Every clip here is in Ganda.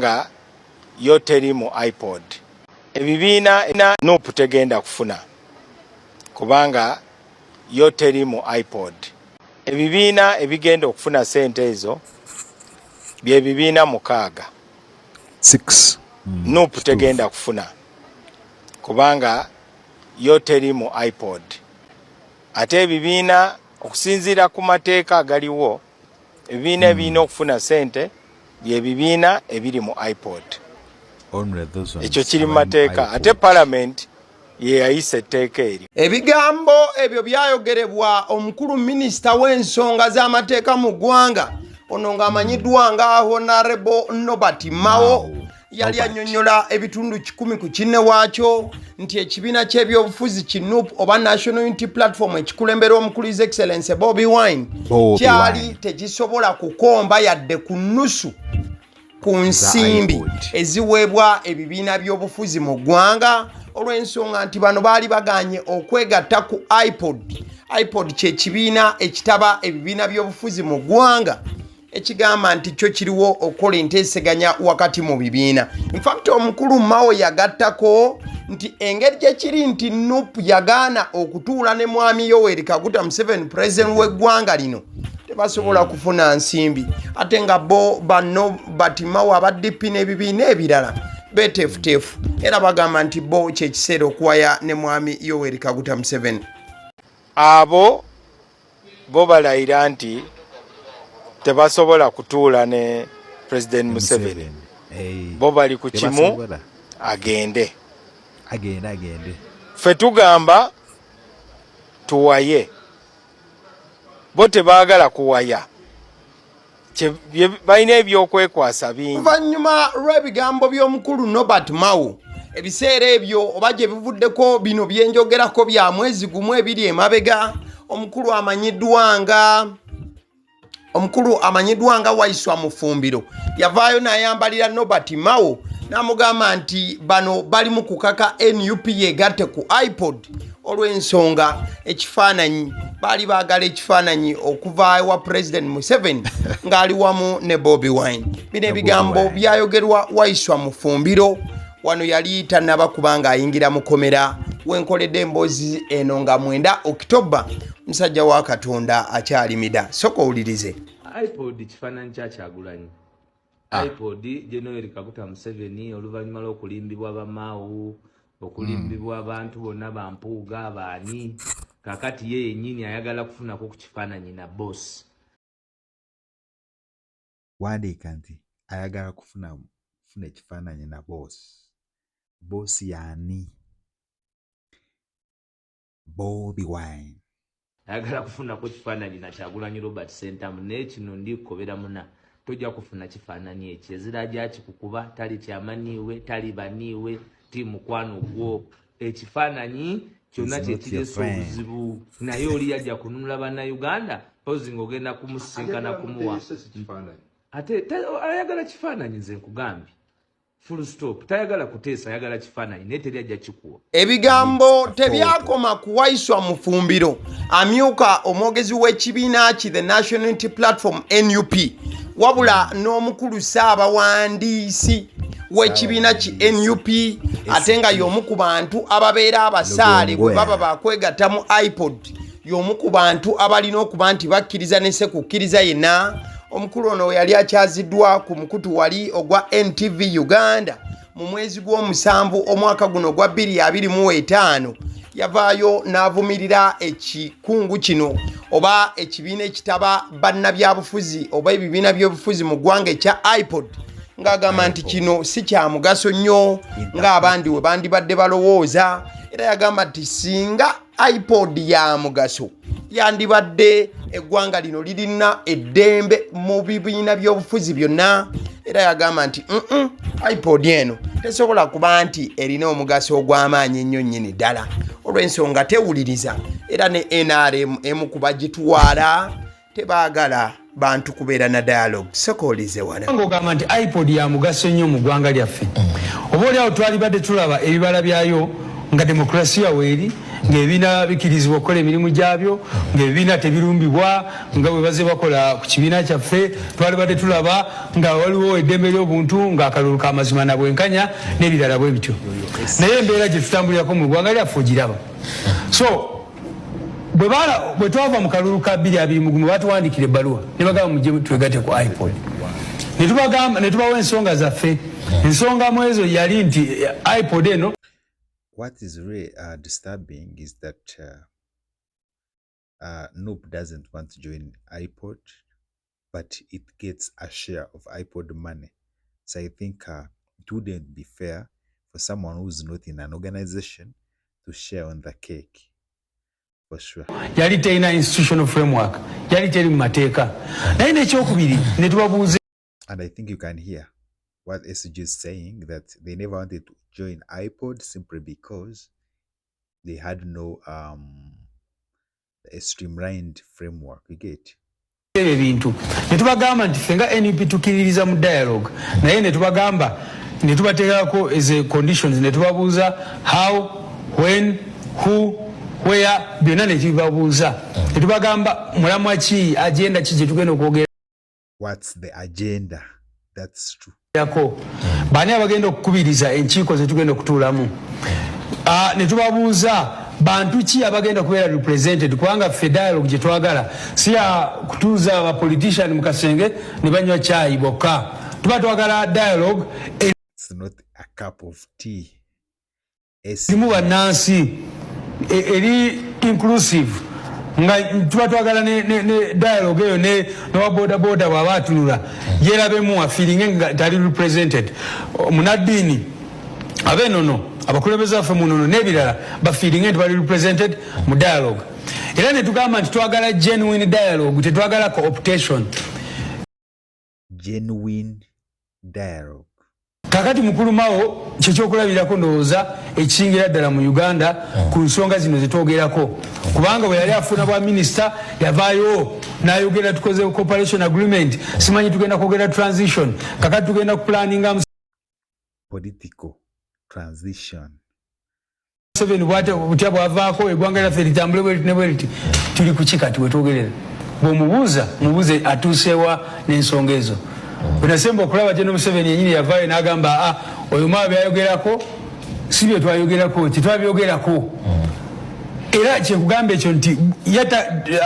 nga yo teri mu IPOD ebibiina NUP tegenda kufuna kubanga yo teri mu IPOD. Ebibiina ebigenda okufuna sente ezo bye bibiina 6 NUP tegenda kufuna kubanga yo teri mu IPOD. Ate ebibiina okusinziira ku mateeka agaliwo ebibiina ebirina okufuna sente bye bibiina ebiri mu IPOD. Ekyo kiri mu mateeka. Ate Parliament ye yayisa etteeka eryo. Ebigambo ebyo byayogerebwa omukulu minisita w'ensonga z'amateeka mu ggwanga ono ng'amanyiddwa nga Honorable MAO yali annyonnyola ebitundu 10 ku kinne waakyo nti ekibiina ky'ebyobufuzi ki NUP oba National Unity Platform ekikulembera omukulu His Excellency Bobi Wine kyali tekisobola kukomba yadde ku nnusu ku nsimbi eziweebwa ebibiina by'obufuzi mu ggwanga olw'ensonga nti bano baali baganye okwegatta ku IPOD. IPOD kye kibiina ekitaba ebibiina by'obufuzi mu ggwanga ekigamba nti kyo kiriwo okukola enteeseganya wakati mu bibiina. In fact omukulu MAO yagattako nti engeri gye kiri nti NUP yagaana okutuula ne mwami Yoweri Kaguta Museveni president w'eggwanga lino tebasobola kufuna nsimbi ate nga bo bano bati MAO aba DP n'ebibiina ebirala betefutefu era bagamba nti bo kyekiseera okuwaya ne mwami Yoweri Kaguta Museveni. Abo bo balayira nti tebasobola kutuula ne President Museveni. Bo bali ku kimu agende. Ffe tugamba tuwaye. Bo tebaagala kuwaya. Balina ebyokwekwasa bingi. Oluvannyuma lw'ebigambo by'omukulu Norbert MAO ebiseera ebyo oba gye bivuddeko bino byenjogerako bya mwezi gumu ebiri emabega omukulu amanyiddwa nga Waiswa Mufumbiro yavaayo n'ayambalira Norbert MAO n'amugamba nti bano bali mu kukaka NUP yegatte ku IPOD olw'ensonga ekifaananyi baali baagala ekifaananyi okuva wa President Museveni ng'ali wamu ne Bobi Wine. Bino ebigambo byayogerwa Waiswa Mufumbiro wano yali tannaba kubanga ayingira mu komera wenkoledde emboozi eno nga 9 Oktoba musajja wa Katonda akyalimida. Soko owulirize. IPOD kifaananyi kya Kyagulanyi. IPOD Yoweri Kaguta Museveni oluvannyuma lw'okulimbibwa ba MAO okulimbibwa abantu bonna bampuuga abaani kakati ye yennyini ayagala kufunako ku kifaananyi na boss. Wandiika nti ayagala kufuna ekifaananyi na boss. Boss yaani? Bobi Wine. Ayagala kufunako kifaananyi na Kyagulanyi Robert Sentamu naye kino ndikukobera muna tojja kufuna kifaananyi ekyo ezira gyakikukuba tali kyamaniiwe tali baniiwe ti mukwano gwo ekifaananyi kyonna kyekiresa obuzibu naye oli yajja kununula bannayuganda pozi ng'ogenda kumusisinkana kumuwa ate ayagala kifaananyi nze nkugambye full stop tayagala kuteesa ayagala kifaananyi naye teri ajja kikuwa. Ebigambo tebyakoma ku Waiswa Mufumbiro amyuka omwogezi w'ekibiina ki the National Unity Platform NUP wabula n'omukulu Ssaabawandiisi w'ekibiina ki NUP ate nga y'omu ku bantu ababeera abasaale bwe baba bakwegatta mu IPOD y'omu ku bantu abalina okuba nti bakkiriza ne sekukkiriza yenna. Omukulu ono yali akyaziddwa ku mukutu wali ogwa NTV Uganda mu mwezi gw'omusanvu omwaka guno gwa 2025 yavaayo n'avumirira ekikungu kino oba ekibiina ekitaba bannabyabufuzi oba ebibiina by'obufuzi mu ggwanga ekya IPOD ng'agamba nti kino si kya mugaso nnyo ng'abandi we bandibadde balowooza era yagamba nti singa IPOD ya mugaso yandibadde eggwanga lino lirina eddembe mu bibiina by'obufuzi byonna era yagamba nti IPOD eno tesobola kuba nti erina omugaso ogw'amaanyi ennyo nnyini ddala olw'ensonga tewuliriza era ne NRM emu ku bagitwala tebaagala bantu kubeera na dialogue. Sokoolize wana ng'ogamba nti IPOD ya mugaso nnyo mu ggwanga lyaffe oba oli awo twalibadde tulaba ebibala byayo nga demokrasiya weeri ng'ebibiina bikirizibwa okukola emirimu gyabyo, ng'ebibiina tebirumbibwa, nga bwe bazze bakola ku kibiina kyaffe. Twali badde tulaba nga waliwo eddembe ly'obuntu, ng'akalulu k'amazima na bwenkanya n'ebirala bwe bityo. Naye embeera gye tutambulirako mu ggwanga lyaffe ogiraba. So bwe twava mu kalulu ka 2021 batuwandikira ebbaluwa ne bagamba mujje twegatte ku IPOD. Ne tubawa ensonga zaffe. Ensonga mu ezo yali nti IPOD eno. What is really disturbing is that NUP doesn't want to join IPOD, but it gets a share of IPOD money. So I think it wouldn't be fair for someone who's not in an organization to share on the cake. For sure. Yali teina institutional framework. Yali teri mu mateeka. Naye n'ekyokubiri ne tubabuuza. And I think you can hear what SG is saying, that they never wanted to join IPOD simply because they had no a streamlined framework. You get? Ebintu ne tubagamba nti fenga NUP tukiririza mu dialogue, naye ne tubagamba ne tubateekako as a conditions, ne tubabuuza how, when, who, where, byonna ne tubabuuza. Ne tubagamba mulamwa ki, agenda ki gye tugenda okwogera. What's the agenda? That's true. Bani abagenda okukubiriza enkiiko ze tugenda okutuulamu. Ne tubabuuza bantu ki abagenda kubeera represented, kubanga ffe dialogue gye twagala si ya kutuuza aba politician mu kasenge ne banywa chai bokka. Tuba twagala dialogue. It's not a cup of tea. Simu bannansi eri inclusive. Nga tuba twagala ne dialogue eyo ne wa boda bw'aba atunula yeerabemu afiiringe nga tali represented. Munaddiini ab'ennono, abakulembeze baffe mu nnono n'ebirala bafiiringe nti bali represented mu dialogue. Era ne tugamba nti twagala genuine dialogue, tetwagala co-optation. Genuine dialogue. Kakati mukulu MAO kyekyokulabirako ndowooza ekisingira ddala mu Uganda ku nsonga zino zetwogerako, kubanga bwe yali afuna bwa minisita yavaayo n'ayogera tukoze cooperation agreement, simanyi tugenda kwogera transition, kakati tugenda kupulaninga political transition. Museveni butya bwavaako eggwanga lyaffe litambule bwe ne bwe liti, tuli ku kikati wetwogerera. Bw'omubuuza mubuuze atuusewa n'ensonga ezo. Unasemba okulaba General Museveni yennyini yavaayo n'agamba oyo MAO byayogerako si bye twayogerako, tetwabyogerako. Era kyekugamba ekyo nti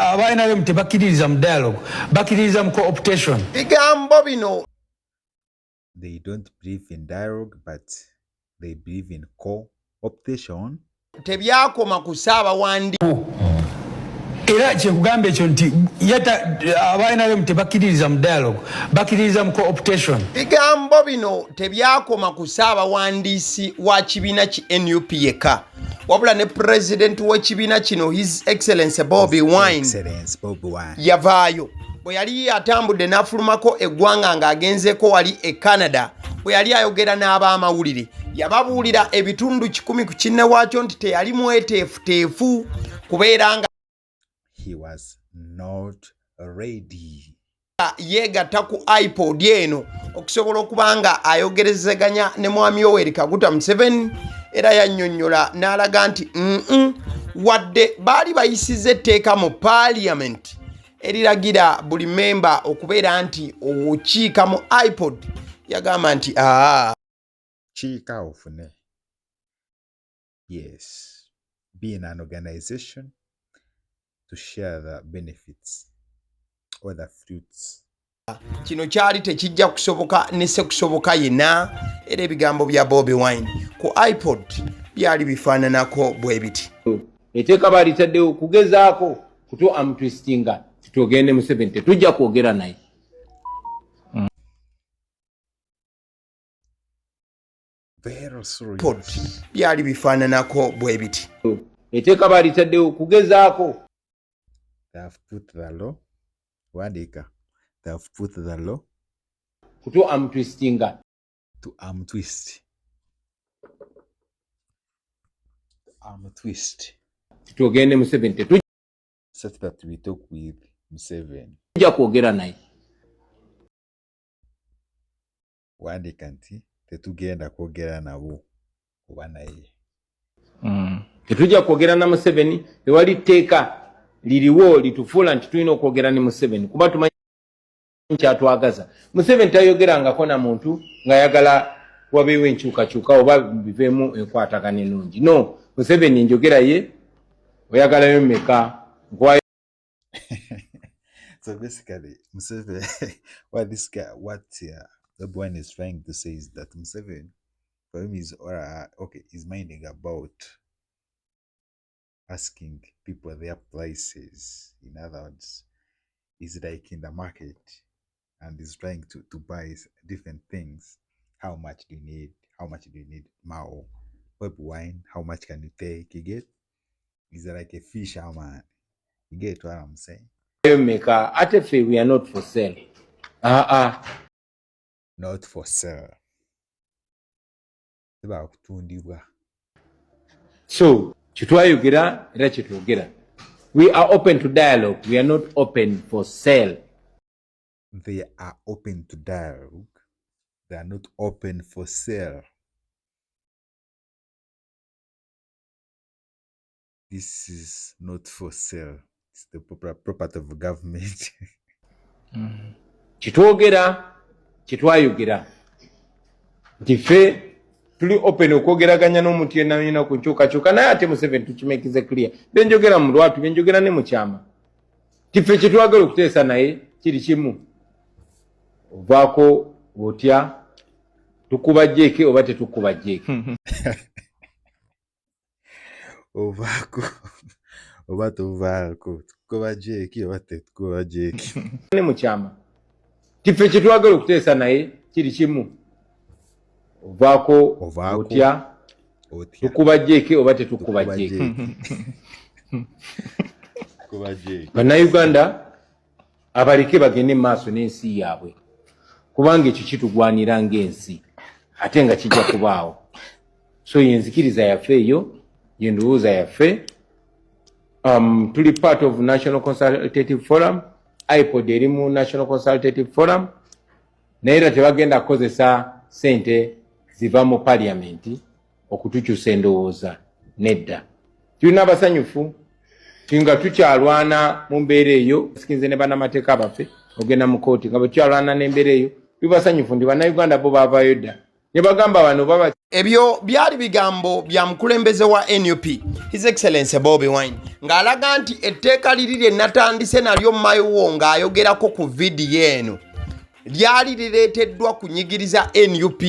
aba NRM tebakkiririza mu dialogue, bakkiririza mu co-optation. Bigambo bino. They don't believe in dialogue, but they believe in co-optation. Tebyakoma ku Ssaabawandiisi. Era kyekugamba ekyo nti aba NRM tebakkiririza mu dialogue, bakkiririza mu co-optation. Bigambo bino tebyakoma ku Ssaabawandiisi wa kibiina ki NUP yekka, wabula ne president w'ekibiina kino His Excellency Bobi Wine yavaayo. Bwe yali atambudde n'afulumako eggwanga ng'agenzeeko wali e Canada, bwe yali ayogera n'ab'amawulire yababuulira ebitundu 10 ku kinnewaakyo nti teyali mweteefuteefu kubeera nga he was not ready. Yeegatta ku IPOD eno okusobola okuba nga ayogerezeganya ne mwami Yoweri Kaguta Museveni, era yannyonnyola n'alaga nti wadde baali bayisiza etteeka mu Parliament eriragira buli memba okubeera nti okiika mu IPOD, yagamba nti Kiika ofune. Yes, be in an organization to share the benefits or the fruits. Kino kyali tekijja kusoboka ne se kusoboka yenna, era ebigambo bya Bobi Wine ku IPOD byali bifaananako bwe biti. Etteeka balitaddewo kugezaako kuto amtwistinga tugende Museveni tetujja kwogera naye. IPOD byali bifaananako bwe biti. Etteeka balitaddewo kugezaako. They have put the law. Wandika. They have put the law. Kuto amtwistinga. To twist. Twist. Tugende Museveni tetujja. Such that we talk with Museveni. Tujja kwogera naye. Wandika nti tetugenda kwogera nabo oba naye. Tetujja kwogera na Museveni ewali tteeka liriwo litufuula nti tulina okwogera ne Museveni kuba tumanyi kyatwagaza. Museveni tayogerangako na muntu ng'ayagala wabeewo enkyukakyuka oba biveemu enkwatagana ennungi. No, Museveni njogera ye oyagalayo mmeka. So basically, Museveni, what the one is trying to say is that Museveni, for him, is is minding about asking people their prices. In other words, is like in the market and is trying to buy different things. How much do you need? How much do you need? MAO, web wine, how much can you take? You get? Is like a fisherman. You get what I'm saying? Atefe, we are not for sale. Not for sale. So, chitwayogera era chitwogera. We are open to dialogue. We are not open for sale. They are open to dialogue. They are not open for sale. This is not for sale. It's the property of government. Chitwayogera. Tife tuli open okwogeraganya n'omuntu yenna yenna ku nkyukakyuka naye ate Museveni tukimekize clear. Benjogera mu lwatu, benjogera ne mu kyama. Tife kyetwagala okuteesa naye kiri kimu. Ovaako otya tukuba jeke oba tetukuba jeke. Ovaako oba tovaako tukuba jeke oba tetukuba jeke. Ne mu kyama. Tife kyetwagala okuteesa naye kiri kimu. Ovaako otya tukuba jeke oba tetukuba jeke. Bannayuganda abaleke bagende maaso n'ensi yaabwe kubanga ekyo kitugwanira ng'ensi ate nga kijja kubaawo. So yenzikiriza yaffe eyo yendowooza yaffe. Tuli part of National Consultative Forum, IPOD erimu National Consultative Forum, naye era tebagenda kukozesa sente ziva mu parliament okutukyusa endowooza nedda. Tulina abasanyufu nga tukyalwana mu mbeera eyo sikinze ne bannamateeka abaffe ogenda mu kooti nga bwe tukyalwana n'embeera eyo tubasanyufu ndi bannayuganda bo baavaayo dda ne bagamba bano baba. Ebyo byali bigambo bya mukulembeze wa NUP His Excellency Bobi Wine ng'alaga nti etteeka liri lye natandise nalyo MAO ng'ayogerako ku vidiyo eno lyali lireeteddwa kunyigiriza NUP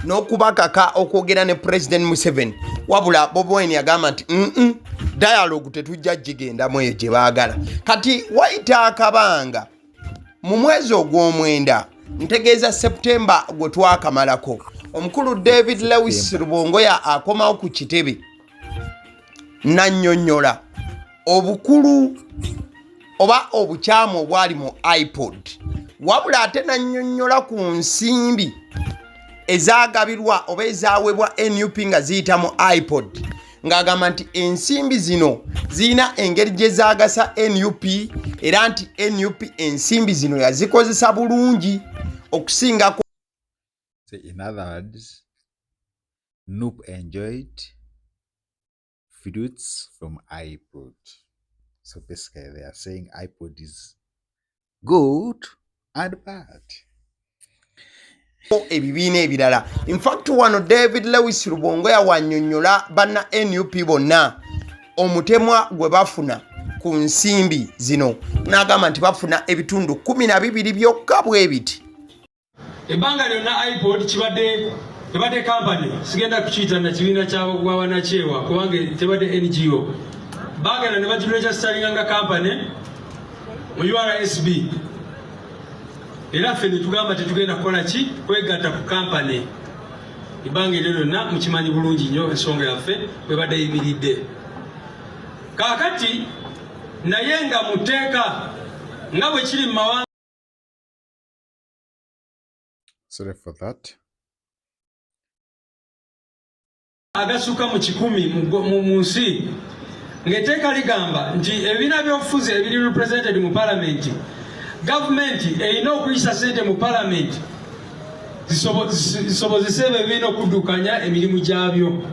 n'okubakaka okwogera ne President Museveni. Wabula Bobi Wine yagamba nti dialogue tetujja gigendamu eyo gye baagala. Kati wayita akabanga mu mwezi ogw'omwenda ntegeeza September gwe twakamalako omukulu David Lewis Rubongoya akomawo ku kitebe nannyonnyola obukulu oba obukyamu obwali mu iPod. Wabula ate nannyonnyola ku nsimbi ezaagabirwa oba ezaawebwa NUP nga ziyita mu iPod ng'agamba nti ensimbi zino zirina engeri gye zaagasa NUP era nti NUP ensimbi zino yazikozesa bulungi okusingako. So in other words, NUP enjoyed fruits from iPod. So basically they are saying iPod is good and bad. Ebibiina ebirala. In fact wano David Lewis Rubongoya wannyonnyola banna NUP bonna omutemwa gwe bafuna ku nsimbi zino n'agamba nti bafuna ebitundu 12 byokka bwe biti. Ebbanga lyonna iPod tebadde company sigenda kukiyita na kibiina ky'abawanacewa kubanga tebadde NGO. Bagenda ne bagiregisitaringa nga company mu URSB. Era ffe ne tugamba tetugenda kukola ki kwegatta ku company. Ebbanga eryo lyonna mukimanyi bulungi nnyo ensonga yaffe bwe badde yimiridde. Kaakati naye nga muteeka nga bwe kiri mu mawanga. Sorry for that. Agasuka mu 10 mu nsi ng'etteeka ligamba nti ebibiina by'obufuzi ebiri represented mu parliament government erina okuyisa ssente mu parliament zisobozese ebibiina okuddukanya emirimu gyabyo.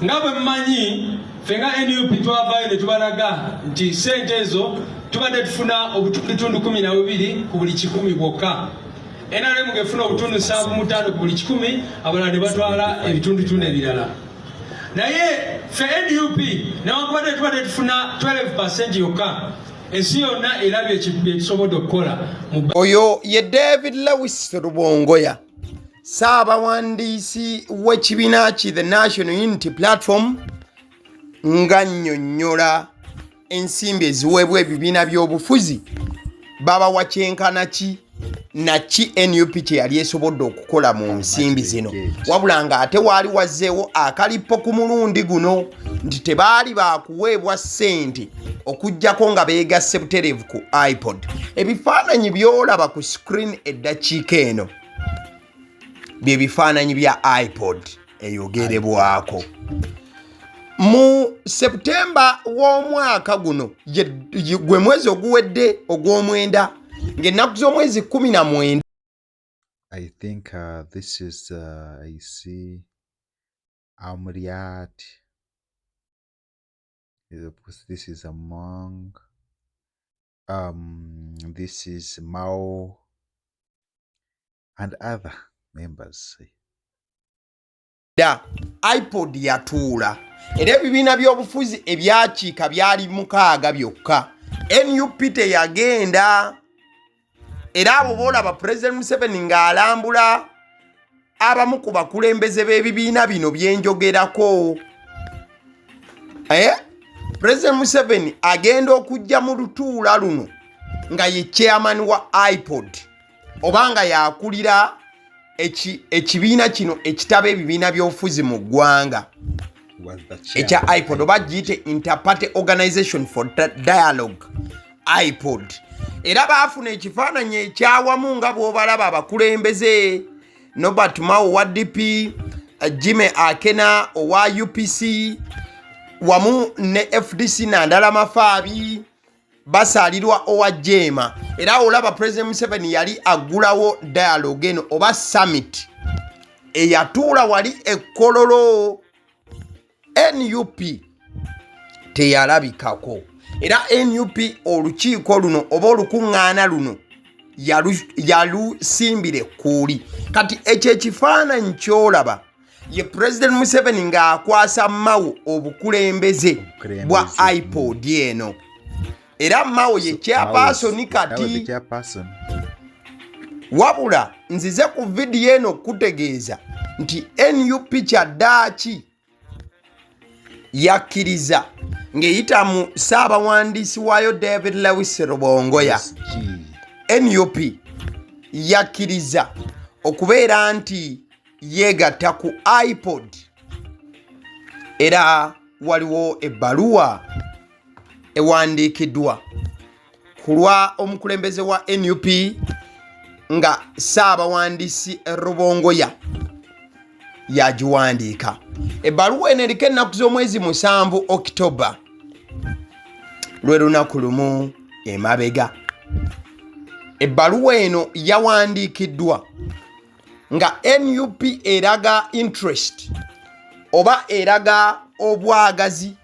Nga bwe mmanyi fenga NUP twavayo ne tubalaga nti sente ezo tubadde tufuna obutundu 12 ku buli 100 bwokka. NRM ngefuna obutundu 7.5 ku buli 100, abalala ne batwala ebitundu 4 ebirala. Naye fe NUP newankubadde tubadde tufuna 12% yokka, ensi yonna erabye ekisobodde okukola. Oyo ye David Lewis Rubongoya, Ssaabawandiisi w'ekibiina ki the National Unity Platform, nga nnyonnyola ensimbi eziweebwa ebibiina by'obufuzi baba wakyenkana ki naki NUP kye yali esobodde okukola mu nsimbi zino, wabula nga ate waali wazzeewo akalipo ku mulundi guno nti tebaali baakuweebwa ssente okuggyako nga beegasse butereevu ku IPOD. Ebifaananyi by'olaba ku screen eddakiika eno bye bifaananyi bya IPOD eyogerebwako. Mu Septemba w'omwaka guno gwe mwezi oguwedde ogw'omwenda ng'ennaku z'omwezi 19. I think this is I see Amriat. This is among this is MAO and other members. IPOD yatuula era ebibiina by'obufuzi ebyakiika byali 6 byokka. NUP teyagenda, era abo boolaba President Museveni ng'alambula abamu ku bakulembeze b'ebibiina bino byenjogerako. President Museveni agenda okujja mu lutuula luno nga ye chairman wa IPOD obanga yakulira ekibiina kino ekitaba ebibiina by'obufuzi mu ggwanga ekya IPOD oba giyite Interparty Organization for Dialogue IPOD. Era baafuna ekifaananyi ekyawamu nga bw'obalaba abakulembeze Norbert Mao wa DP, Jimmy Akena owa UPC wamu ne FDC Nandala Mafaabi basaalirwa owa Jema. Era olaba President Museveni yali agulawo dialogue eno oba summit eyatuula wali ekkololo. NUP teyalabikako, era NUP olukiiko luno oba olukuŋŋaana luno yalusimbire kuuli. Kati ekyo ekifaananyi kyolaba ye President Museveni ng'akwasa MAO obukulembeze bwa IPOD eno, era MAO ye chairperson kati. Wabula nzize ku vidiyo eno okutegeeza nti NUP kyaddaaki yakkiriza ng'eyita mu Ssaabawandiisi waayo David Lewis Rubongoya. NUP yakkiriza okubeera nti yeegatta ku IPOD, era waliwo ebbaluwa ewandiikiddwa ku lwa omukulembeze wa NUP nga Ssaabawandiisi Rubongoya yagiwandiika. Ebbaluwa eno eriko ennaku z'omwezi 7 Oktoba, lwe lunaku lumu emabega. Ebbaluwa eno yawandiikiddwa nga NUP eraga interest oba eraga obwagazi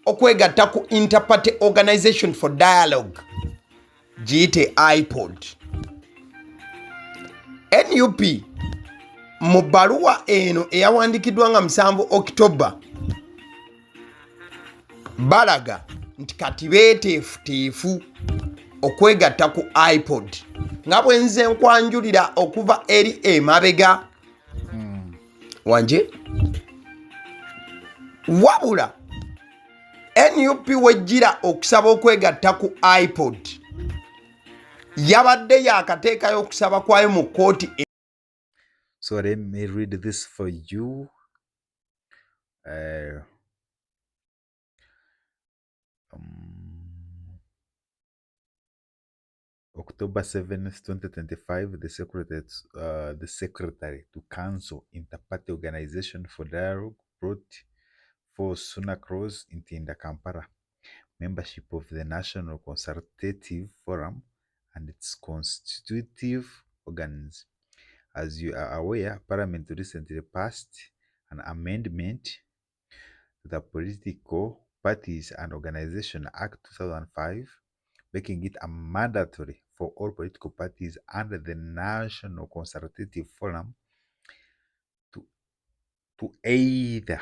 okwegatta ku Interparty Organization for Dialogue giyite IPOD. NUP mu bbaluwa eno eyawandiikiddwa nga 7 Oktoba balaga nti kati beeteefuteefu okwegatta ku IPOD nga bwe nze nkwanjulira okuva eri emabega wanje. Wabula NUP wejjira okusaba okwegatta ku IPOD yabadde yakateekayo okusaba kwayo mu kkooti. So let me read this for you. October 7th, 2025, the secretary to Council Interparty Organization for Dialogue brought for Suna Cross in Kampala membership of the National Consultative Forum and its constitutive organs. As you are aware, Parliament recently passed an amendment the Political Parties and Organization Act 2005, making it a mandatory for all political parties under the National Consultative Forum to either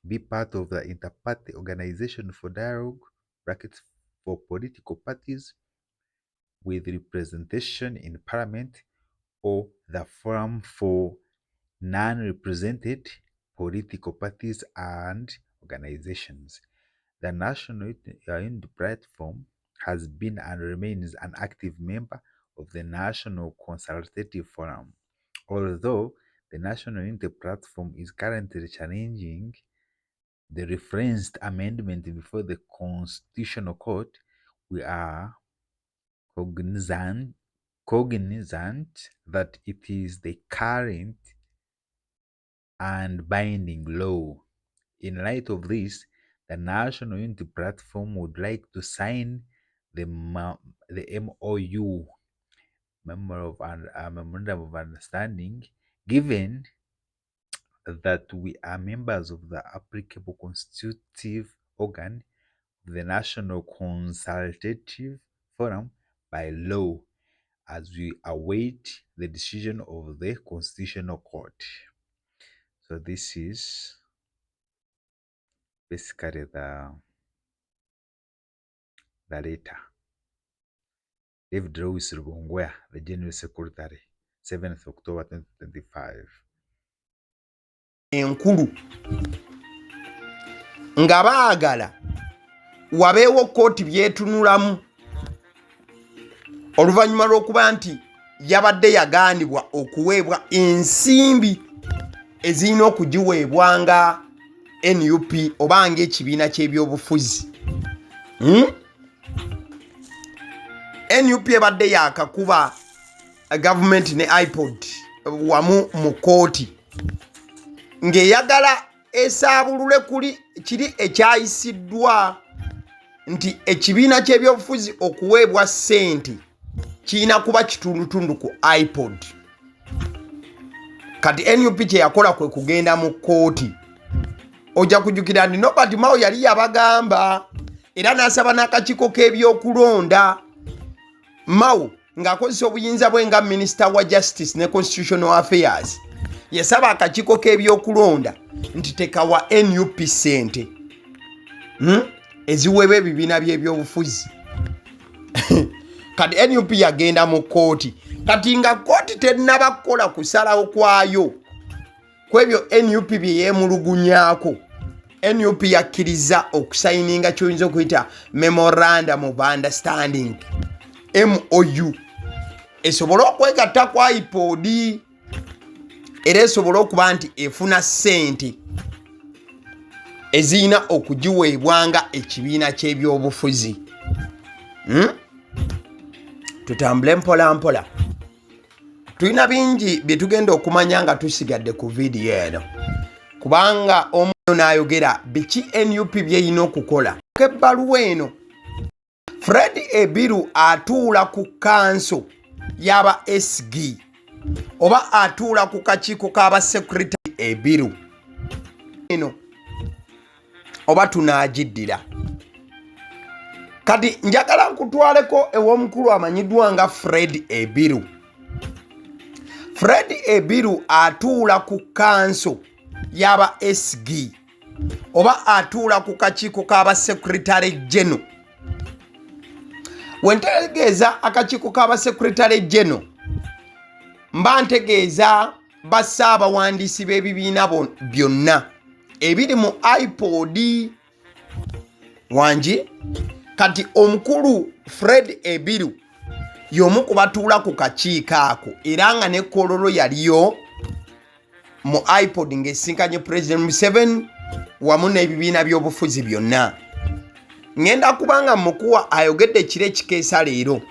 be part of the Inter-Party Organization for Dialogue (brackets for political parties with representation in Parliament) or the Forum for Non-Represented Political Parties and Organizations. The National Unity Platform has been and remains an active member of the National Consultative Forum. Although the National Unity Platform is currently challenging the referenced amendment before the Constitutional Court, we are cognizant that it is the current and binding law. In light of this, the National Unity Platform would like to sign the MOU, Memorandum of Understanding, given that we are members of the applicable constitutive organ of the National Consultative Forum by law, as we await the decision of the Constitutional Court. So this is basically the letter. David Lewis Rubongwea, the General Secretary, 7th October 2025. Enkulu nga baagala wabeewo kooti byetunulamu oluvannyuma lw'okuba nti yabadde yagaanibwa okuweebwa ensimbi ezirina okugiweebwanga NUP oba ng'ekibiina ky'ebyobufuzi. NUP ebadde yaakakuba gavumenti ne IPOD wamu mu kooti ng'eyagala esaabulule kiri ekyayisiddwa nti ekibiina ky'ebyobufuzi okuweebwa ssente kirina kuba kitundutundu ku IPOD. Kati NUP kye yakola kwe kugenda mu kooti. Ojja kujjukira nti Nobert Mao yali yabagamba era n'asaba n'akakiiko k'ebyokulonda. Mao ng'akozesa obuyinza bwe nga Minisita wa Justice ne Constitutional Affairs yasaba akakiiko k'ebyokulonda nti tekawa NUP ssente eziweebwa ebibiina by'ebyobufuzi. Kati NUP yagenda mu kooti. Kati nga kooti tennaba kukola kusalawo kwayo kwebyo NUP bye yeemulugunyaako, NUP yakkiriza okusayininga ky'oyinza okuyita Memorandum of Understanding MOU esobole okwegatta kwa IPOD era esobole okuba nti efuna ssente ezirina okugiweebwanga ekibiina ky'ebyobufuzi. Tutambule mpola mpola. Tulina bingi bye tugenda okumanya nga tusigadde ku vidiyo eno kubanga omu n'ayogera biki NUP byeyina okukola. Ebbaluwa eno Fred Ebiru atuula ku kanso y'aba SG oba atuula ku kakiiko k'aba Secretary Ebiru eno oba tunaagiddira. Kati njagala nkutwaleko ew'omukulu amanyiddwa nga Fred Ebiru. Fred Ebiru atuula ku kanso y'aba SG oba atuula ku kakiiko k'aba Secretary General. Wentegeeza akakiiko k'aba Secretary General mba ntegeeza bassaabawandiisi b'ebibiina byonna ebiri mu IPOD wangi. Kati omukulu Fred Ebiru y'omu ku batuula ku kakiiko ako era nga ne kololo yaliyo mu IPOD ng'esinkanye President Museveni wamu n'ebibiina by'obufuzi byonna. Ngenda kubanga mukuwa ayogedde ekiro ekikeesa leero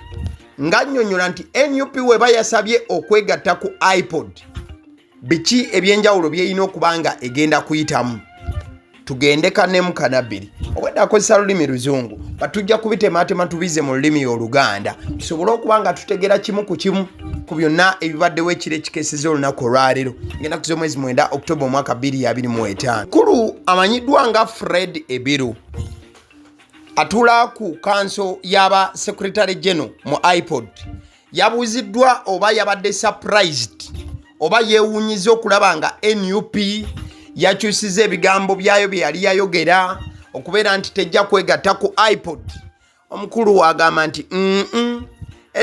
ng'annyonnyola nti NUP weba yasabye okwegatta ku IPOD biki ebyenjawulo byeyina okuba nga egenda kuyitamu. Tugende kanemu kanabiri obwedda akozesa lulimi luzungu batujja kubitemaatema tubize mu lulimi Oluganda tusobole okuba nga tutegera kimu ku kimu ku byonna ebibaddewo ekiro ekikeeseza olunaku olwaleero ng'ennaku z'omwezi 9 Oktoba omwaka 2025. Mukulu amanyiddwa nga Fred Ebiru atula ku kanso y'aba Secretary General mu IPOD yabuuziddwa oba yabadde surprised oba yeewuunyiza okulaba nga NUP yakyusiza ebigambo byayo bye yali yayogera okubeera nti tejja kwegatta ku IPOD. Omukulu wagamba nti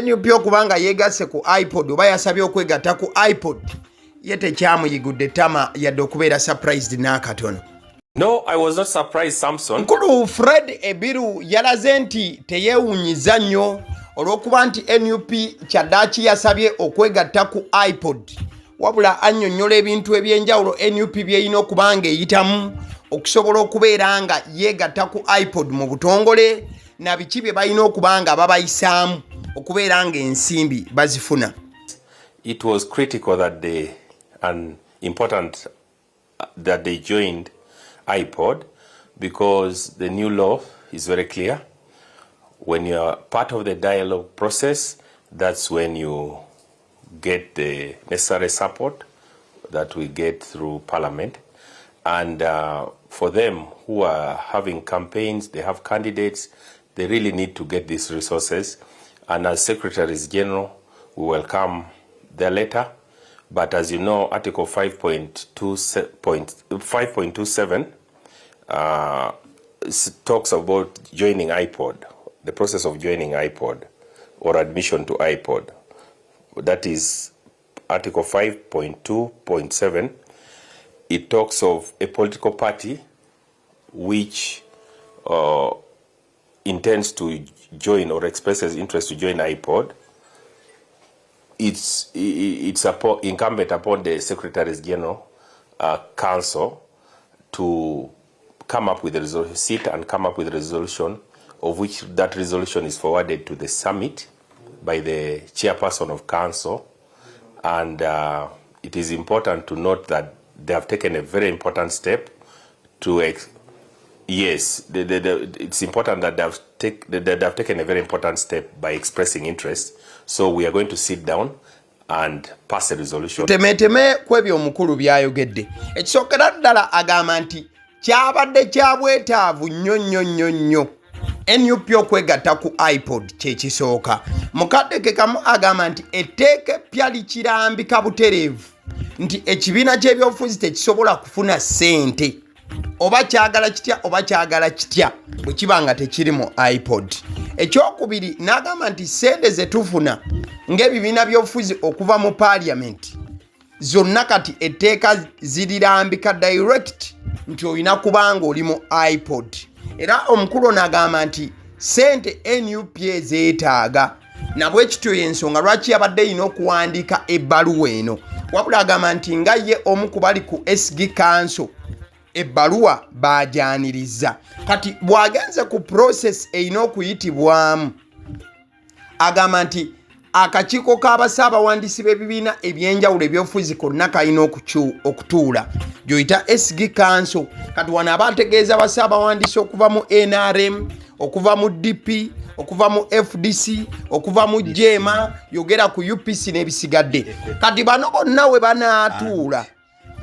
NUP okubanga yeegasse ku IPOD oba yasabye okwegatta ku IPOD ye tekyamuyigudde tama yadde okubeera surprised n'akatono. No, I was not surprised, Samson. Mukulu Fred Ebiru yalaze nti teyeewunyiza nnyo olw'okuba nti NUP kyaddaaki yasabye okwegatta ku IPOD, wabula annyonnyola ebintu ebyenjawulo NUP byeyina okubanga eyitamu okusobola okubeera nga yeegatta ku IPOD mu butongole na biki bye balina okubanga babayisaamu okubeera nga ensimbi bazifuna. It was critical that they and important that they joined IPOD because the new law is very clear. When you are part of the dialogue process, that's when you get the necessary support that we get through Parliament. And for them who are having campaigns, they have candidates, they really need to get these resources. And as Secretaries General, we welcome their letter. But as you know, Article 5.27 talks about joining IPOD, the process of joining IPOD or admission to IPOD. That is Article 5.2.7. It talks of a political party which intends to join or expresses interest to join IPOD. It's incumbent upon the Secretaries General Council to come up with a resolution, sit and come up with a resolution, of which that resolution is forwarded to the summit by the chairperson of council. And it is important to note that they have taken a very important step to it's important that they have taken a very important step by expressing interest. So we are going to sit down and pass a resolution. Temeteme kwebyo omukulu byayogedde. Ekisookera ddala agamba nti kyabadde kya bwetaavu nnyo NUP okwegatta ku IPOD kyekisooka. Mukaddeke kamu agamba nti etteeka eppya likirambika butereevu nti ekibiina ky'ebyobufuzi tekisobola kufuna ssente oba kyagala kitya bwe kiba nga tekiri mu IPOD. Ekyokubiri n'agamba nti ssente ze tufuna ng'ebibiina by'obufuzi okuva mu Parliament zonna kati etteeka zirirambika direct nti olina kubanga oli mu IPOD. Era omukulu n'agamba nti ssente NUP ezeetaaga nabwe kityo y'ensonga lwaki yabadde yina okuwandiika ebbaluwa eno. Wabula agamba nti nga ye omu ku bali ku SG Council ebbaluwa baajaniriza. Kati bw'agenze ku process eyina okuyitibwamu agamba nti akakiiko k'abasaabawandiisi b'ebibiina ebyenjawulo ebyobufuzi konna kalina okutuula gy'oyita SG Council. Kati wano abategeeza basaabawandiisi okuva mu NRM, okuva mu DP, okuva mu FDC, okuva mu JEMA, yogera ku UPC n'ebisigadde. Kati bano bonna we banaatuula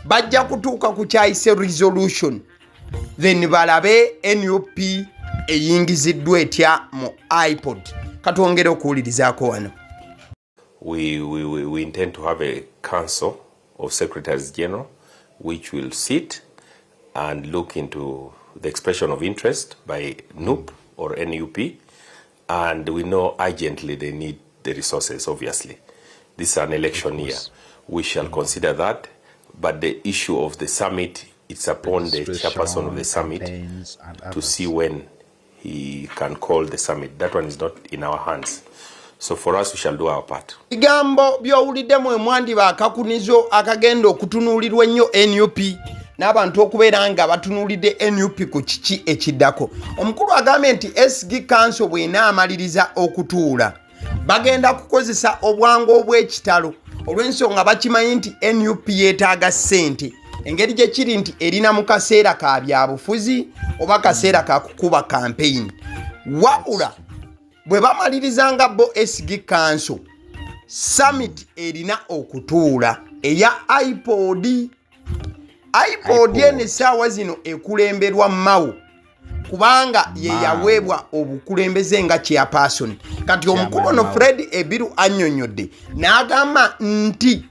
bajja kutuuka ku kyayise resolution, then balabe NUP eyingiziddwa etya mu IPOD. Katwongere okuwulirizaako wano. We intend to have a council of Secretaries General which will sit and look into the expression of interest by NUP or NUP, and we know urgently they need the resources. Obviously, this is an election year. We shall consider that, but the issue of the summit, it's upon the chairperson of the summit to see when he can call the summit. That one is not in our hands. So for us, we shall do our part. Bigambo by'owuliddemu emwandiba akakunizo akagenda okutunuulirwa ennyo NUP n'abantu okubeera nga batunuulidde NUP ku kiki ekiddako. Omukulu agambye nti SG Council bw'enaamaliriza okutuula bagenda kukozesa obwangu obw'ekitalo olw'ensonga bakimanyi nti NUP yeetaaga ssente. Engeri gye kiri nti erina mu kaseera ka byabufuzi oba kaseera ka kukuba campaign. Wabula bwe bamalirizanga bo SG Council summit erina okutuula eya IPOD ene saawa zino ekulemberwa MAO kubanga ye yaweebwa obukulembeze nga chairperson. Kati omukulu ono Fred Ebiru annyonnyodde n'agamba nti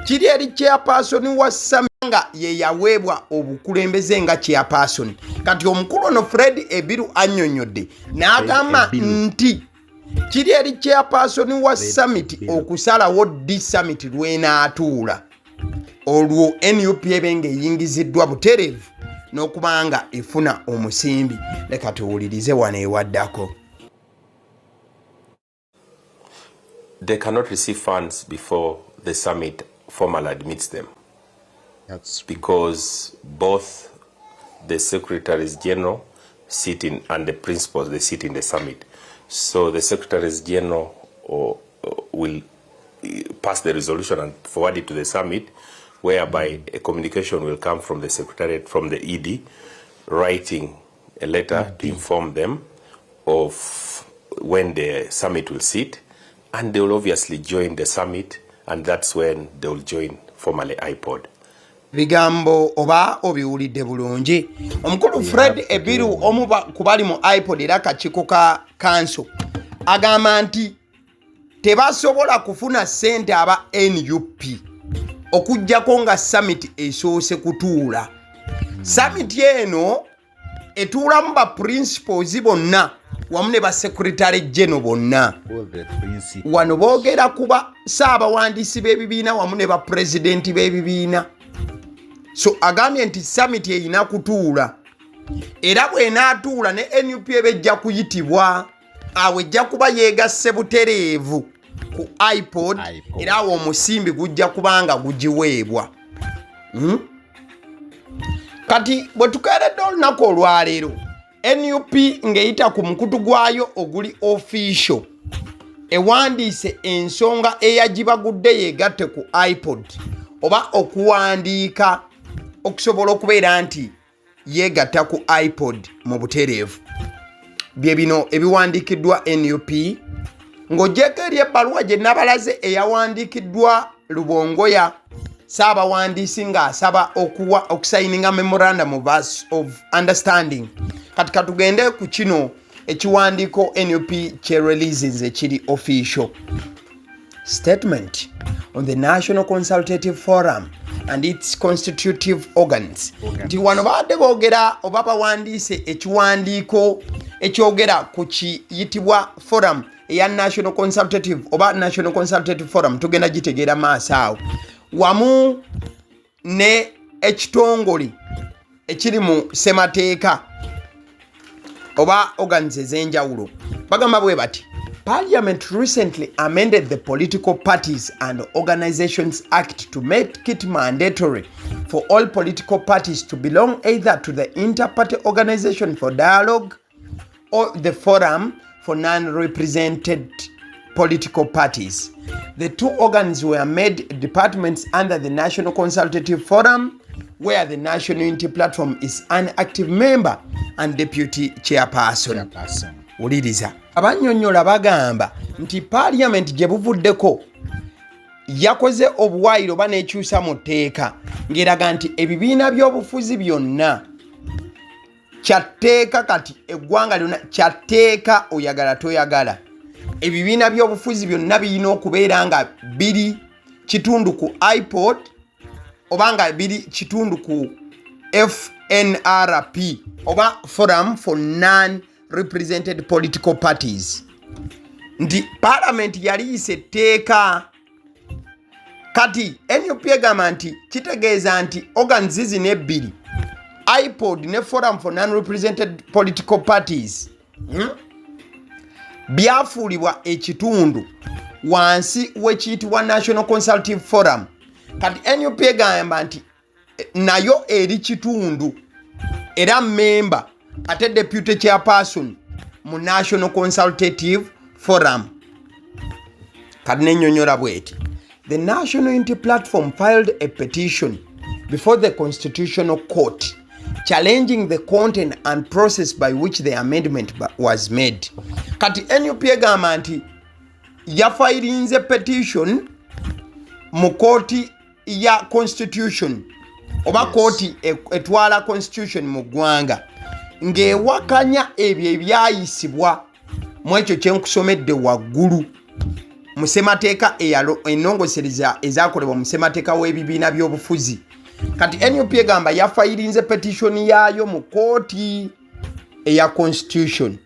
kiri eri chairperson wa summit nga ye yaweebwa obukulembeze nga chairperson. Kati omukulu ono Fred Ebiru annyonnyodde n'agamba nti kiri eri chairperson wa summit okusalawo di summit lw'enaatuula olwo NUP ebenge eyingiziddwa butereevu n'okubanga efuna omusimbi. Leka tuwulirize wano ewaddako. They cannot receive funds before the summit formally admits them. That's because both the secretaries general sit in and the principals, they sit in the summit. So the secretaries general will pass the resolution and forward it to the summit, whereby a communication will come from the secretariat, from the ED, writing a letter to inform them of when the summit will sit, and they will obviously join the summit, and that's when they will join formally IPOD. Bigambo oba obiwulidde bulungi. Omukulu Fred Ebiru omuba kubali mu IPOD era kakiiko ka kanso agamba nti tebasobola kufuna ssente aba NUP okujjako nga summit esoose kutuula. Summit eno etuulamu ba principals bonna wamu ne ba secretary general bonna. Wano boogera kuba saabawandiisi b'ebibiina wamu ne ba president b'ebibiina. So agambye nti summit erina kutuula era bw'enaatuula ne NUP ebejja kuyitibwa awo ejja kuba yeegasse butereevu ku IPOD era awo omusimbi gujja kubanga gugiweebwa. Kati bwe tukeeredde olunaku olwaleero NUP ng'eyita ku mukutu gwayo oguli official ewandiise ensonga eyagibagudde yeegatte ku IPOD oba okuwandiika okusobola okubeera nti yeegatta ku IPOD mu butereevu. Bye bino ebiwandiikiddwa NUP ng'ogyeko eri ebbaluwa gye nabalaze eyawandiikiddwa Lubongoya Ssaabawandiisi ng'asaba okusayininga memorandum of understanding. Kati katugende ku kino ekiwandiiko NUP kye releases ekiri official. Statement on the National Consultative Forum and its constitutive organs. Nti wano baadde boogera oba bawandiise ekiwandiiko ekyogera ku kiyitibwa forum eya National Consultative oba National Consultative Forum tugenda gitegeera maaso awo wamu ne ekitongole ekiri mu ssemateeka oba organs ez'enjawulo. Bagamba bwe bati Parliament recently amended the Political Parties and Organizations Act to make it mandatory for all political parties to belong either to the Inter-Party Organization for Dialogue or the Forum for Non-Represented Political Parties. The two organs were made departments under the National Consultative Forum, where the National Unity Platform is an active member and deputy chairperson. Uliriza abannyonnyola bagamba nti Parliament gye buvuddeko yakoze obuwaayiro oba n'ekyusa mu tteeka ng'eraga nti ebibiina by'obufuzi byonna kyatteeka kati eggwanga lyonna kyatteeka oyagala toyagala. Ebibiina by'obufuzi byonna birina okubeera nga biri kitundu ku IPOD oba nga biri kitundu ku FNRP oba Forum for Non-Represented Political Parties. Nti Parliament yaliise etteeka kati NUP egamba nti kitegeeza nti organs zino ebbiri IPOD ne Forum for Non-Represented Political Parties byafuulibwa ekitundu wansi w'ekiyitibwa National Consultative Forum. Kati NUP egamba nti nayo eri kitundu era member ate deputy chairperson mu National Consultative Forum. Kati nennyonnyola bweti the National Unity Platform filed a petition before the Constitutional Court challenging the content and process by which the amendment was made. Kati NUP egamba nti yafirinze petition mu kooti ya constitution oba kooti etwala constitution mu ggwanga ng'ewakanya ebyo ebyayisibwa mu ekyo kyenkusomedde waggulu mu ssemateeka ennongosereza ezakolebwa mu ssemateeka w'ebibiina by'obufuzi. Kati NUP egamba yafirinze petition yaayo mu kooti eya constitution.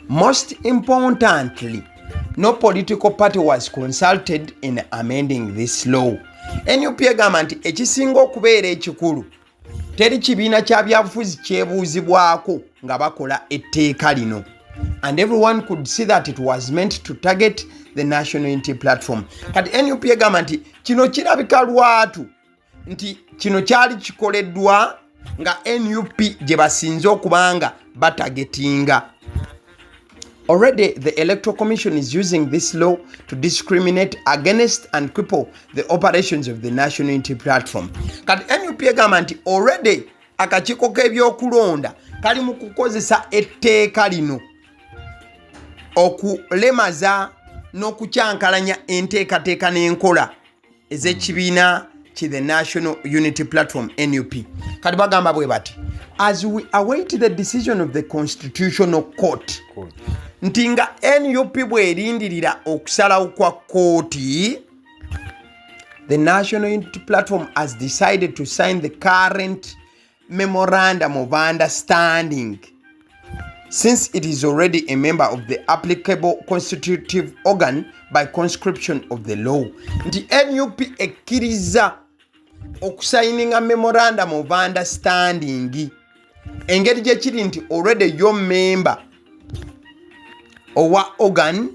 Most importantly, no political party was consulted in amending this law. NUP egamba nti ekisinga okubeera ekikulu teri kibiina kya byabufuzi kyebuuzibwako nga bakola etteeka lino. And everyone could see that it was meant to target the National Unity Platform. Kati NUP egamba nti kino kirabika lwatu nti kino kyali kikoleddwa nga NUP gye basinze okubanga batagetinga. Already, the Electoral Commission is using this law to discriminate against and cripple the operations of the National Unity Platform. Kati NUP egamba nti already akakiiko k'ebyokulonda kali mu kukozesa etteeka lino okulemaza n'okukyankalanya enteekateeka n'enkola ez'ekibiina ki the National Unity Platform NUP. Kati bagamba bwe bati, as we await the decision of the Constitutional Court, nti nga NUP bw'erindirira okusalawo kwa kooti, the National Unity Platform has decided to sign the current Memorandum of Understanding, since it is already a member of the applicable constitutive organ by conscription of the law. Nti NUP ekkiriza okusayininga Memorandum of Understanding engeri gye kiri nti already yo member owa organ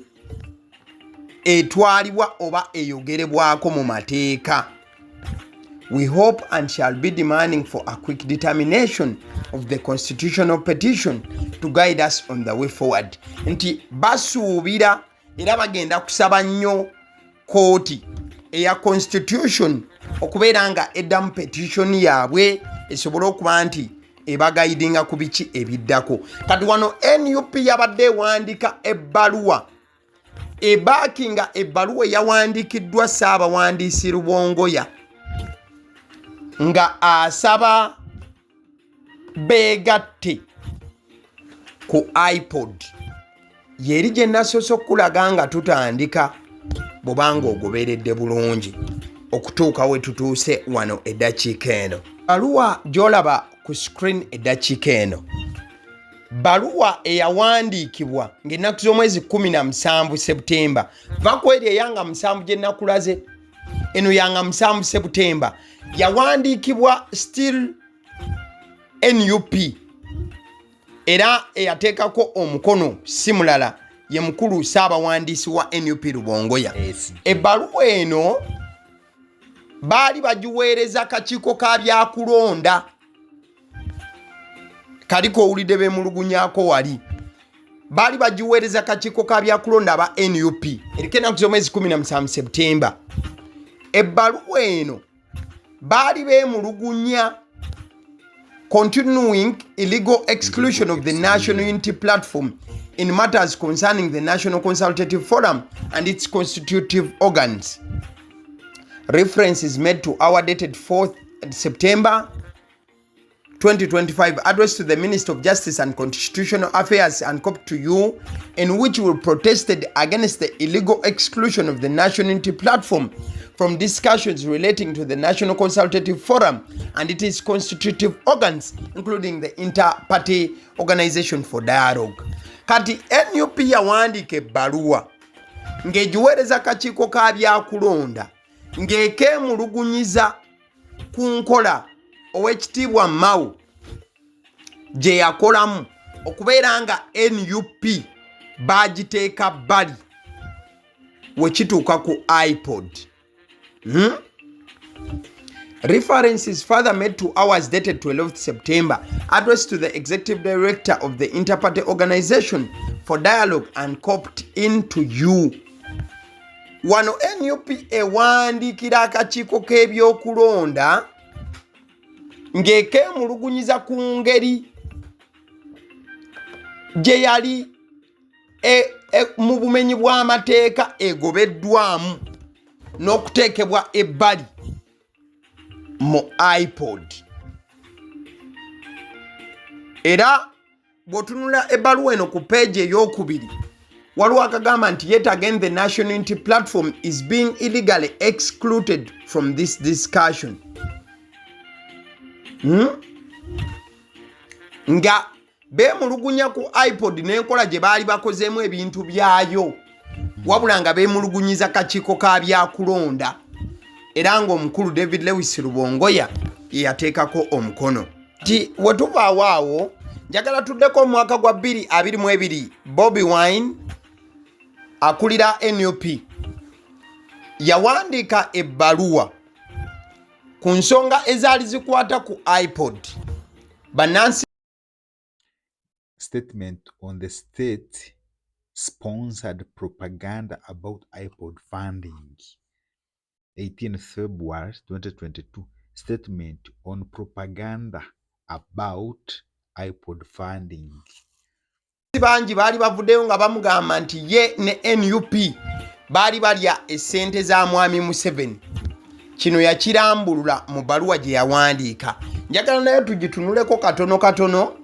etwalibwa oba eyogerebwako mu mateeka. We hope and shall be demanding for a quick determination of the constitutional petition to guide us on the way forward. Nti basuubira era bagenda kusaba nnyo kooti eya constitution okubeera nga eddamu petition yaabwe esobole okuba nti ebagayidinga ku biki ebiddako. Kati wano NUP yabadde ewandiika ebbaluwa ebaakinga ebbaluwa eyawandiikiddwa Ssaabawandiisi Rubongoya nga asaba beegatte ku IPOD. Yeri gye nasoose okulaga nga tutandika bw'obanga ogoberedde bulungi okutuuka we tutuuse wano eddakiika eno. Baluwa gy'olaba ku screen eddakiika eno, baluwa eyawandiikibwa ng'ennaku z'omwezi 17 Septemba, vakweri eyanga 7 gye nakulaze, eno yanga 7 Septemba, yawandiikibwa still NUP era eyateekako omukono si mulala ye mukulu Ssaabawandiisi wa NUP Rubongoya. Ebbaluwa eno baali bagiweereza kakiiko ka byakulonda kaliko owulidde beemulugunyaako wali, baali bagiweereza kakiiko ka byakulonda aba NUP eriko ennaku z'omwezi 17 Septemba. Ebbaluwa eno baali beemulugunya continuing illegal exclusion of the National Unity Platform in matters concerning the National Consultative Forum and its constitutive organs. Reference is made to our dated 4th September 2025 address to the Minister of Justice and Constitutional Affairs and copy to you, in which we protested against the illegal exclusion of the National Unity Platform from discussions relating to the National Consultative Forum and its constitutive organs, including the Inter-Party Organization for Dialogue. Kati NUP yawandiika ebbaluwa ng'egiweereza kakiiko ka byakulonda ng'ekeemulugunyiza ku nkola Oweekitiibwa MAO gye yakolamu okubeera nga NUP bagiteeka bbali we kituuka ku IPOD. Reference is further made to ours dated 12th September addressed to the Executive Director of the Inter-Party Organization for Dialogue and copied into you. Wano NUP ewandiikira akakiiko k'ebyokulonda ng'ekeemulugunyiza ku ngeri gye yali mu bumenyi bw'amateeka egobeddwamu n'okuteekebwa ebbali mu IPOD. Era bw'otunula ebbaluwa eno ku peegi ey'okubiri waliwo akagamba nti yet again the National Unity Platform is being illegally excluded from this discussion. Nga beemulugunya ku IPOD n'enkola gye baali bakozeemu ebintu byayo wabula nga beemulugunyiza kakiiko ka byakulonda era ng'omukulu David Lewis Rubongoya ye yateekako omukono. Ti wetuvaawo awo njagala tuddeko omwaka gwa 2022 Bobi Wine akulira NUP yawandiika ebbaluwa ku nsonga ezaali zikwata ku IPOD. Banansi statement on the state sponsored propaganda about IPOD funding. 18 February 2022 statement on propaganda about IPOD funding. Bangi baali bavuddeyo nga bamugamba nti ye ne NUP baali balya essente za mwami Museveni. Kino yakirambulula mu bbaluwa gye yawandiika. Njagala nayo tugitunuleko katono.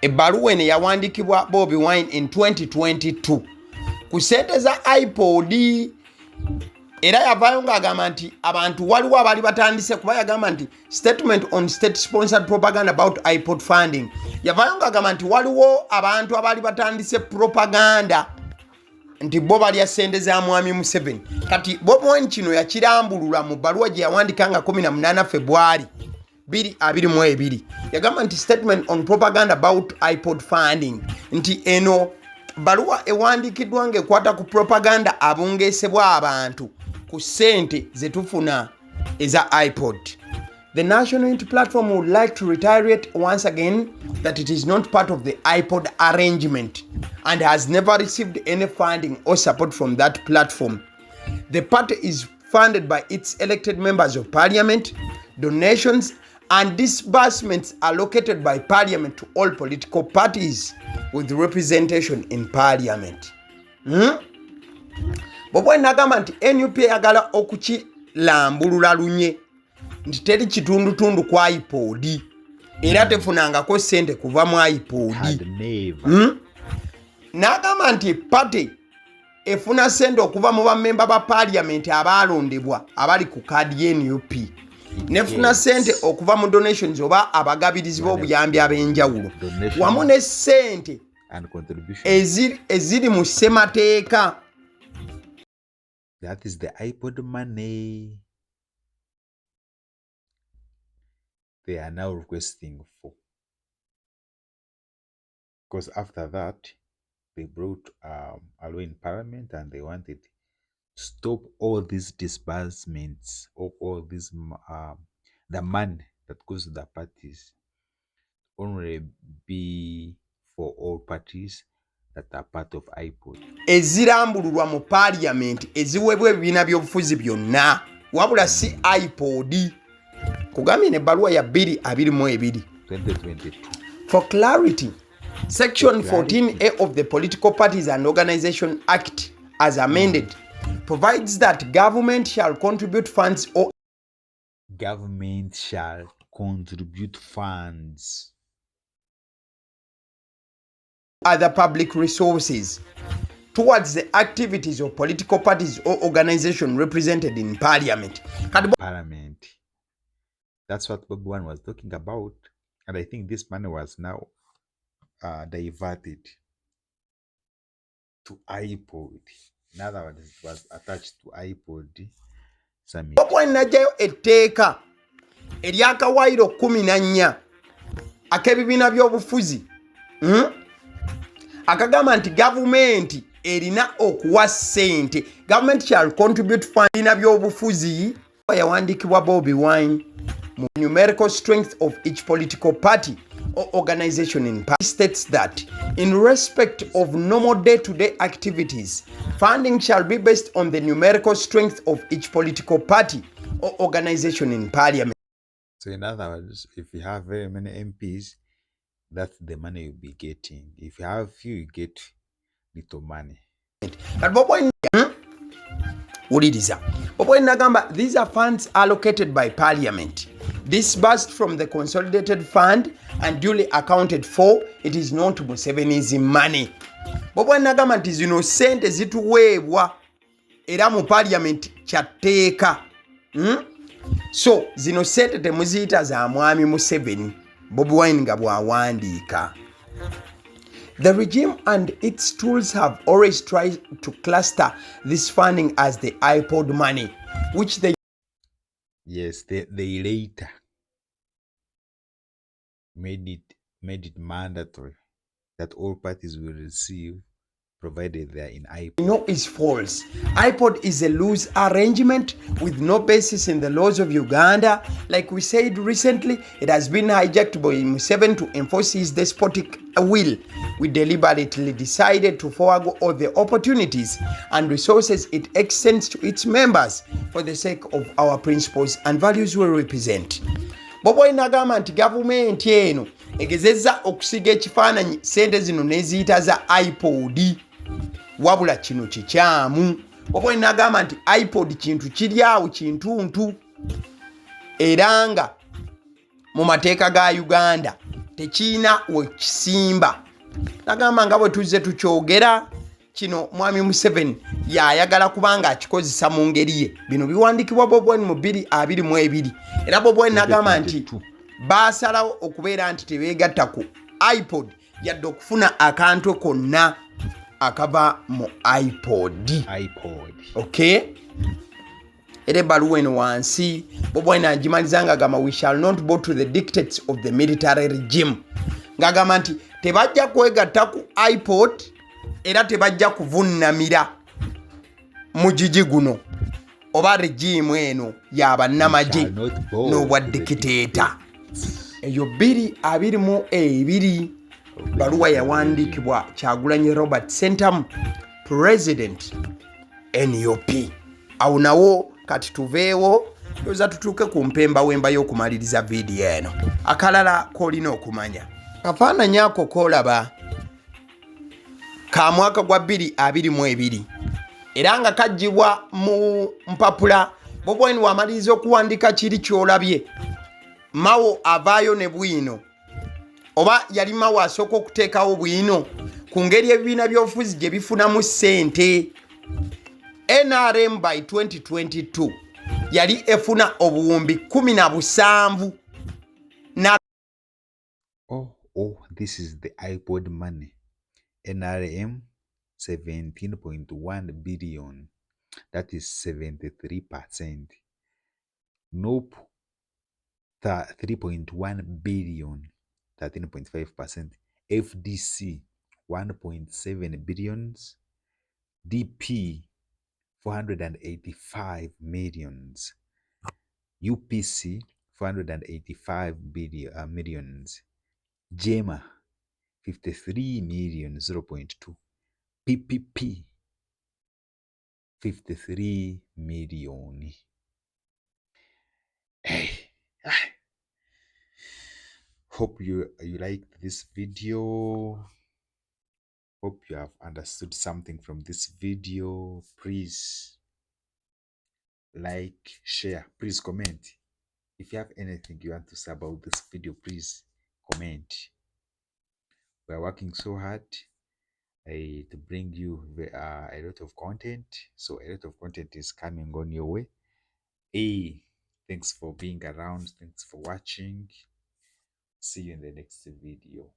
Ebbaluwa eno yawandiikibwa Bobi Wine in 2022 ku ssente za IPOD. Era yavaayo ng'agamba nti abantu waliwo abaali batandise kuba yagamba nti statement on state sponsored propaganda about IPOD funding. Yavaayo ng'agamba nti waliwo abantu abaali batandise propaganda nti bo balya ssente za mwami Museveni. Kati Bobi Wine kino yakirambulula mu bbaluwa gye yawandiika nga 18 February 2022. Yagamba nti statement on propaganda about IPOD funding nti eno bbaluwa ewandiikiddwa ng'ekwata ku propaganda abungeesebwa abantu ku ssente ze tufuna eza IPOD. The National Unity Platform would like to reiterate once again that it is not part of the IPOD arrangement and has never received any funding or support from that platform. The party is funded by its elected members of parliament. Donations and disbursements allocated by parliament to all political parties with representation in parliament. Bobo nagamba nti NUP yagala okukilambulula lunye nti teri kitundutundu kwa IPOD era tefunangako ssente kuva mu IPOD. Nagamba nti party efuna ssente okuva mu bammemba ba parliament abalondebwa abali ku kaadi y'NUP. Nefuna ssente okuva mu donations oba abagabirizi b'obuyambi ab'enjawulo wamu ne ssente eziri mu ssemateeka. That is the IPOD money they are now requesting for. Because after that, they brought a law in parliament and they wanted to stop all these disbursements or all this the money that goes to the parties only be for all parties that are part of IPOD. Ezirambululwa mu parliament eziweebwa ebibiina by'obufuzi byonna wabula si IPOD. Kugambye ne ebbaluwa ya 2022 2022. For clarity, Section 14A of the Political Parties and Organization Act as amended provides that government shall contribute funds or other public resources towards the activities of political parties or organizations represented in parliament. Parliament. That's what Bobi Wine was talking about. And I think this money was now diverted to IPOD. In other words, it was attached to IPOD summit. Bobi Wine najjayo etteeka ery'akawaayiro 14 ak'ebibiina by'obufuzi akagamba nti gavumenti erina okuwa ssente. Government shall contribute fund by'obufuzi. Yawandiikibwa Bobi Wine mu numerical strength of each political party or organization in party states that in respect of normal day-to-day activities, funding shall be based on the numerical strength of each political party or organization in parliament. So in other words, if you have very many MPs, that's the money you'll be getting. If you have few, you get little money. But Bobo Uliriza. Bobo Nagamba, these are funds allocated by Parliament, disbursed from the consolidated fund and duly accounted for. It is not Museveni's money. Bobo Nagamba nti zino sente zituweebwa era mu Parliament kyateeka. So zino sente temuziyita za mwami Museveni. Bobi Wine nga bw'awandiika. The regime and its tools have always tried to cluster this funding as the IPOD money, which they later made it mandatory that all parties will receive, provided they are in IPOD. know is false. IPOD is a loose arrangement with no basis in the laws of Uganda. Like we said recently, it has been hijacked by Museveni to enforce his despotic will. We deliberately decided to forego all the opportunities and resources it extends to its members for the sake of our principles and values we represent. Bobo inagamba nti gavumenti eno egezezza okusiga ekifaananyi sente zino n'eziyita za IPOD. Wabula kino kikyamu. Bobo inagamba nti IPOD kintu kiri awo kintuntu era nga mu mateeka ga Uganda tekiina wekisimba. Nagamba nga bwe tuzze tukyogera kino mwami Museveni yayagala kubanga akikozesa mu ngeri ye. Bino biwandiikibwa Bobi Wine mu 2022 era Bobi Wine nagamba nti baasalawo okubeera nti tebeegatta ku IPOD yadde okufuna akantu konna akava mu IPOD. Okay? Era ebbaluwa eno wansi Bobi Wine agimaliza ng'agamba we shall not bow to the dictates of the military regime. Ng'agamba nti tebajja kwegatta ku IPOD era tebajja kuvunnamira mujiji guno oba regimu eno y'abannamagye n'obwa dikiteeta. Eyo 2022 baluwa yawandiikibwa Kyagulanyi Robert Sentamu, President NUP. Awo nawo kati tuveewo toza tutuuke ku mpemba wemba y'okumaliriza vidiyo eno. Akalala k'olina okumanya kafaananyi ako k'olaba ka mwaka gwa 2022 era nga kaggyibwa mu mpapula. Bobi Wine w'amaliriza okuwandiika kiri ky'olabye MAO avaayo ne bwino oba yali MAO asooka okuteekawo bwino ku ngeri ebibiina by'obufuzi gye bifunamu ssente. NRM by 2022 yali efuna obuwumbi 17 na this is the IPOD money. NRM 17.1 billion, that is 73%. NUP 3.1 billion, 13.5%. FDC 1.7 billions. DP 485 millions. UPC 485 millions. JEMA 53 million 0.2. PPP 53 million. Hey, hope you liked this video. Hope you have understood something from this video. Please like, share, please comment. If you have anything you want to say about this video, please comment. We are working so hard to bring you a lot of content. So a lot of content is coming on your way. Hey, thanks for being around. Thanks for watching. See you in the next video.